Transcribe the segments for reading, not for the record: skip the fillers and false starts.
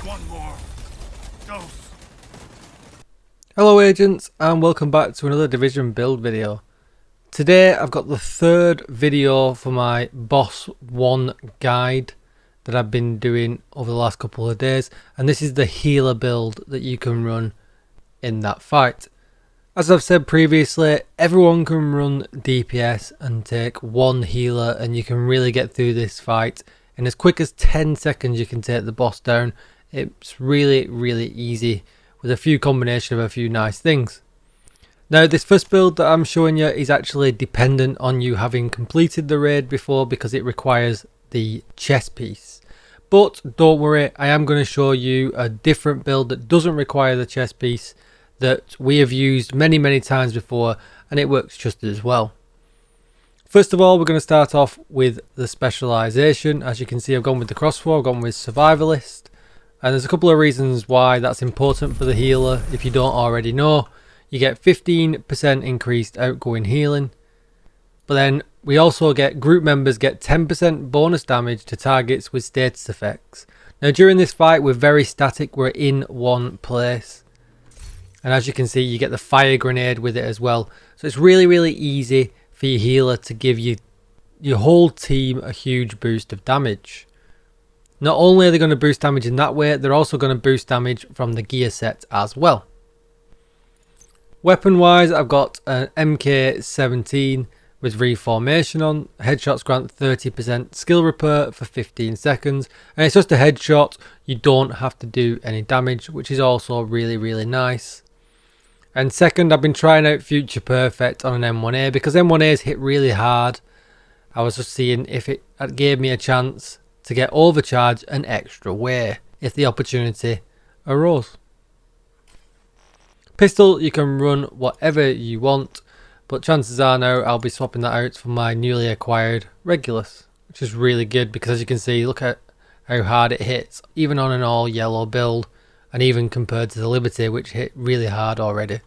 One more dose. Hello agents, and welcome back to another Division build video. Today I've got the third video for my Boss 1 guide that I've been doing over the last couple of days, and this is the healer build that you can run in that fight. As I've said previously, everyone can run DPS and take one healer, and you can really get through this fight in as quick as 10 seconds. You can take the boss down. It's really easy with a few combination of a few nice things. Now this first build that I'm showing you is actually dependent on you having completed the raid before, because it requires the chest piece. But don't worry, I am going to show you a different build that doesn't require the chest piece that we have used many times before, and it works just as well. First of all, we're going to start off with the specialization. As you can see, I've gone with the crossbow, I've gone with survivalist. And there's a couple of reasons why that's important for the healer. If you don't already know, you get 15% increased outgoing healing. But then we also get group members get 10% bonus damage to targets with status effects. Now during this fight we're very static, we're in one place. And as you can see, you get the fire grenade with it as well. So it's really easy for your healer to give your whole team a huge boost of damage. Not only are they going to boost damage in that way, they're also going to boost damage from the gear set as well. Weapon wise, I've got an MK17 with reformation on. Headshots grant 30% skill repair for 15 seconds. And it's just a headshot, you don't have to do any damage, which is also really nice. And second, I've been trying out Future Perfect on an M1A because M1As hit really hard. I was just seeing if it gave me a chance to get overcharged an extra way if the opportunity arose. Pistol, you can run whatever you want, but chances are now I'll be swapping that out for my newly acquired Regulus, which is really good because as you can see, look at how hard it hits, even on an all yellow build, and even compared to the Liberty, which hit really hard already.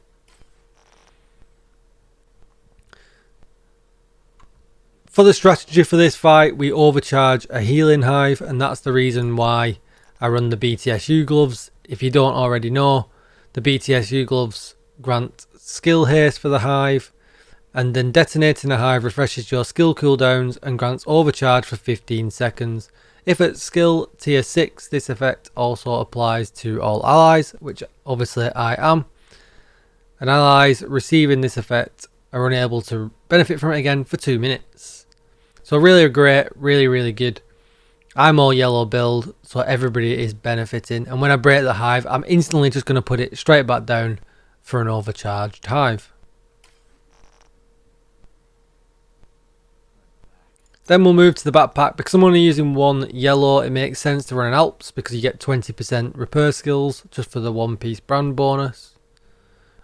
For the strategy for this fight, we overcharge a healing hive, and that's the reason why I run the BTSU gloves. If you don't already know, the BTSU gloves grant skill haste for the hive, and then detonating a hive refreshes your skill cooldowns and grants overcharge for 15 seconds. If at skill tier 6, this effect also applies to all allies, which obviously I am. And allies receiving this effect are unable to benefit from it again for 2 minutes. So really great, really good. I'm all yellow build, so everybody is benefiting. And when I break the hive, I'm instantly just going to put it straight back down for an overcharged hive. Then we'll move to the backpack. Because I'm only using one yellow, it makes sense to run an Alps because you get 20% repair skills just for the one piece brand bonus.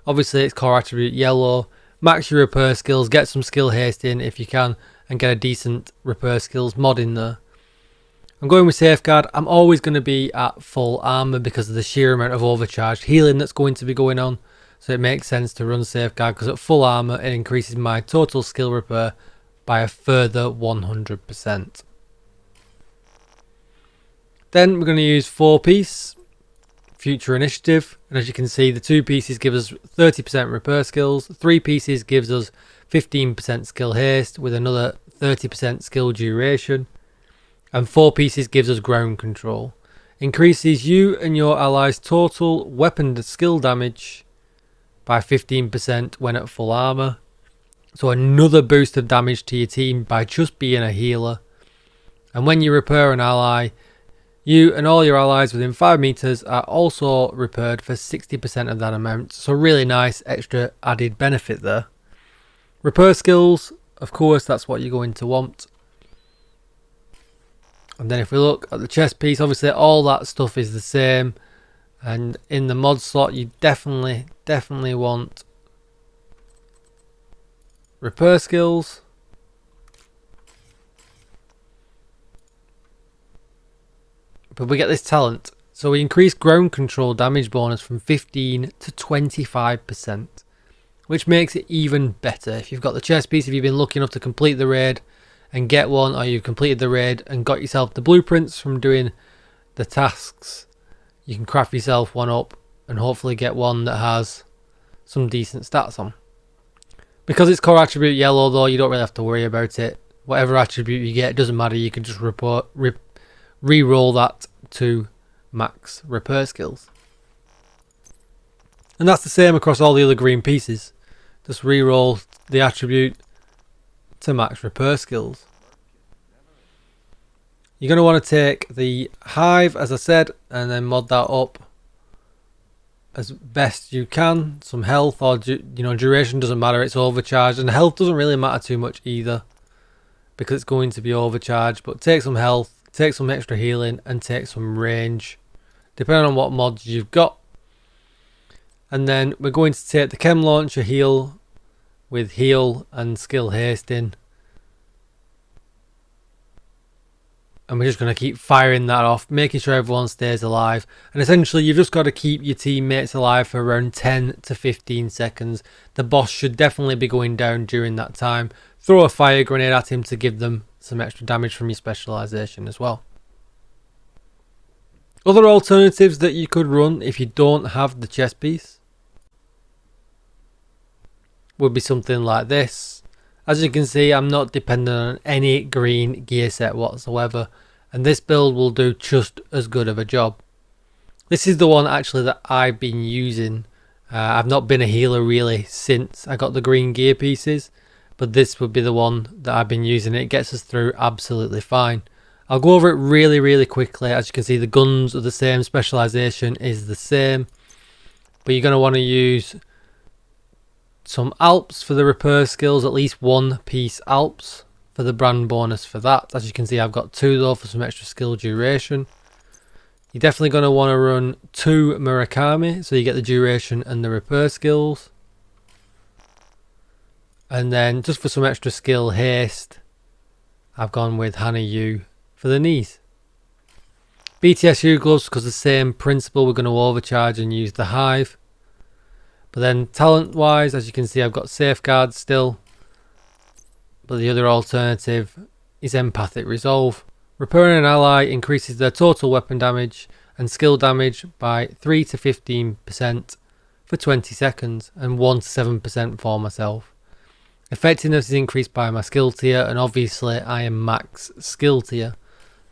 Obviously it's core attribute yellow. Max your repair skills, get some skill haste in if you can, and get a decent repair skills mod in there. I'm going with safeguard. I'm always going to be at full armor because of the sheer amount of overcharged healing that's going to be going on. So it makes sense to run safeguard because at full armor it increases my total skill repair by a further 100%. Then we're going to use 4-piece Future Initiative, and as you can see, the 2 pieces give us 30% repair skills, 3 pieces gives us 15% skill haste with another 30% skill duration, and 4 pieces gives us ground control. Increases you and your allies' total weapon skill damage by 15% when at full armor. So another boost of damage to your team by just being a healer. And when you repair an ally, you and all your allies within 5 meters are also repaired for 60% of that amount. So really nice extra added benefit there. Repair skills, of course, that's what you're going to want. And then if we look at the chest piece, obviously all that stuff is the same. And in the mod slot, you definitely want repair skills. But we get this talent. So we increase ground control damage bonus from 15 to 25. which makes it even better. If you've got the chest piece, if you've been lucky enough to complete the raid and get one, or you've completed the raid and got yourself the blueprints from doing the tasks, you can craft yourself one up and hopefully get one that has some decent stats on. Because it's core attribute yellow though, you don't really have to worry about it. Whatever attribute you get, it doesn't matter, you can just re-roll that to max repair skills. And that's the same across all the other green pieces. Just re-roll the attribute to max repair skills. You're going to want to take the hive, as I said, and then mod that up as best you can. Some health or duration doesn't matter, it's overcharged, and health doesn't really matter too much either because it's going to be overcharged. But take some health, take some extra healing, and take some range depending on what mods you've got. And then we're going to take the chem launcher heal with heal and skill hasting, and we're just going to keep firing that off, making sure everyone stays alive. And essentially you've just got to keep your teammates alive for around 10 to 15 seconds. The boss should definitely be going down during that time. Throw a fire grenade at him to give them some extra damage from your specialization as well. Other alternatives that you could run if you don't have the chest piece would be something like this. As you can see, I'm not dependent on any green gear set whatsoever, and this build will do just as good of a job. This is the one actually that I've been using. I've not been a healer really since I got the green gear pieces, but this would be the one that I've been using. It gets us through absolutely fine. I'll go over it really quickly. As you can see, the guns are the same, specialization is the same, but you're going to want to use some Alps for the repair skills, at least one piece Alps for the brand bonus for that. As you can see, I've got 2 though for some extra skill duration. You're definitely going to want to run 2 Murakami so you get the duration and the repair skills. And then just for some extra skill haste, I've gone with Hana Yu for the knees. BTSU gloves because the same principle, we're going to overcharge and use the hive. But then talent wise, as you can see, I've got safeguards still, but the other alternative is empathic resolve. Repairing an ally increases their total weapon damage and skill damage by 3 to 15% for 20 seconds and 1 to 7% for myself. Effectiveness is increased by my skill tier, and obviously I am max skill tier.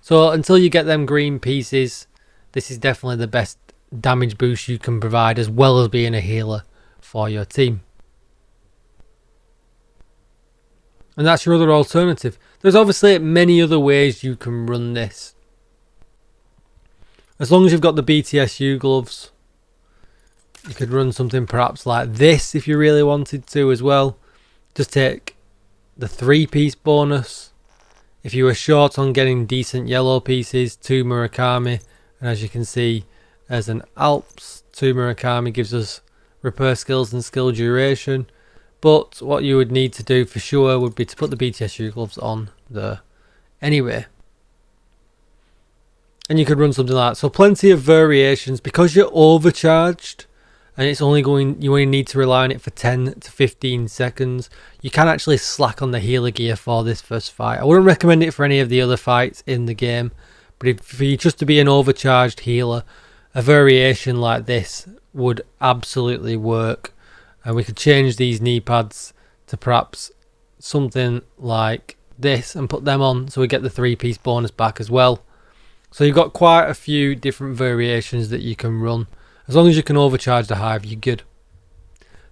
So until you get them green pieces, this is definitely the best damage boost you can provide, as well as being a healer for your team. And that's your other alternative. There's obviously many other ways you can run this. As long as you've got the BTSU gloves, you could run something perhaps like this if you really wanted to as well. Just take the 3-piece bonus. If you were short on getting decent yellow pieces, 2 Murakami, and as you can see, as an Alps, 2 Murakami gives us repair skills and skill duration. But what you would need to do for sure would be to put the BTSU gloves on there anyway. And you could run something like that. So plenty of variations. Because you're overcharged and it's only you only need to rely on it for 10 to 15 seconds, you can actually slack on the healer gear for this first fight. I wouldn't recommend it for any of the other fights in the game, but for you just to be an overcharged healer, a variation like this would absolutely work. And we could change these knee pads to perhaps something like this and put them on so we get the 3-piece bonus back as well. So you've got quite a few different variations that you can run. As long as you can overcharge the hive, you're good.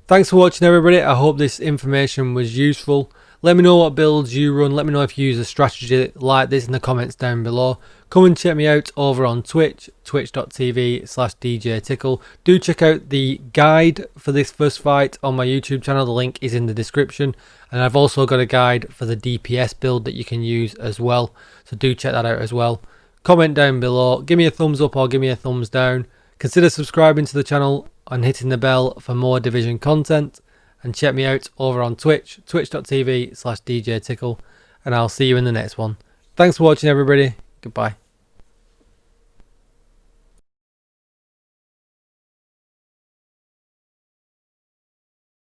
Thanks for watching everybody. I hope this information was useful. Let me know what builds you run. Let me know if you use a strategy like this in the comments down below. Come and check me out over on Twitch, twitch.tv/DJTICKLE. Do check out the guide for this first fight on my YouTube channel. The link is in the description. And I've also got a guide for the DPS build that you can use as well. So do check that out as well. Comment down below. Give me a thumbs up or give me a thumbs down. Consider subscribing to the channel and hitting the bell for more Division content. And check me out over on Twitch, twitch.tv/DJTICKLE. And I'll see you in the next one. Thanks for watching everybody. Goodbye.